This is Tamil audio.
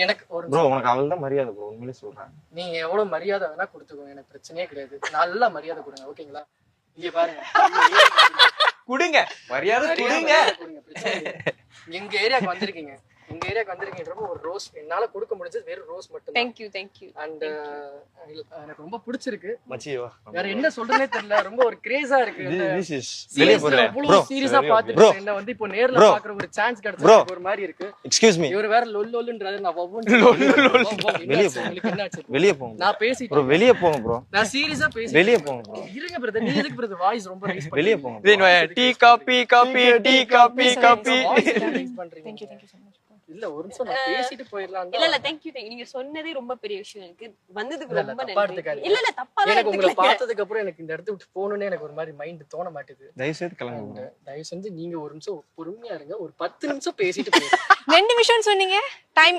எனக்கு ஒரு ப்ரோ உனக்கு அவள் தான் மரியாதை ப்ரோ, உண்மையிலே சொல்றேன். நீங்க எவ்வளவு மரியாதை வேணா கொடுத்துக்கோங்க, எனக்கு பிரச்சனையே கிடையாது. நல்ல மரியாதை கொடுங்க, ஓகேங்களா? இங்க பாருங்க, குடுங்க மரியாதை குடுங்க. பிரச்சனை இல்லை. எங்க ஏரியாக்கு வந்திருக்கீங்க, எங்க ஏரியாக்கு வந்திருக்கீங்கன்றப்போ ஒரு ரோஸ் என்னால கொடுக்க முடிஞ்சது வெறும் ரோஸ் மட்டும். தேங்க்யூ. அண்ட் எனக்கு ரொம்ப பிடிச்சிருக்கு. மச்சி வா. வேற என்ன சொல்றதே தெரியல, ரொம்ப ஒரு கிரேஸா இருக்கு. This is வெளிய போறேன் அவ்வளவு சீரியஸா பாத்துட்டு என்ன வந்து இப்போ நேர்ல பாக்குற ஒரு சான்ஸ் கிடைச்சது ஒரு மாதிரி இருக்கு. Excuse me. இவர் வேற லொல்லுன்றாரு, நான் வெளிய போங்க. உங்களுக்கு என்னாச்சு? வெளிய போங்க. நான் பேசிட்டேன் ப்ரோ வெளிய போங்க ப்ரோ. நான் சீரியஸா பேசிட்டேன். வெளிய போங்க ப்ரோ. இருங்க பிரதர், நீ எதுக்கு பிரதர் வாய்ஸ் ரொம்ப ரைஸ் பண்றீங்க? வெளிய போங்க. டீ காபி பண்றீங்க. இல்ல ஒரு நிமிஷம் நான் பேசிட்டு போயிரலாம். இல்ல தேங்க்யூ. நீங்க சொன்னதே ரொம்ப பெரிய விஷயம், எனக்கு வந்ததுக்கு ரொம்ப நன்றி. இல்ல தப்பா எனக்கு உங்களை பார்த்ததுக்கு அப்புறம் எனக்கு இந்த இடத்த விட்டு போகணும்னே எனக்கு ஒரு மாதிரி மைண்ட் தோண மாட்டேது. தயவு செய்து கிளம்புங்க. தயவு செஞ்சு நீங்க ஒரு நிமிஷம் பொறுமையா இருங்க, ஒரு 10 நிமிஷம் பேசிட்டு போயிடுங்க. 2 நிமிஷம் சொன்னீங்க, டைம்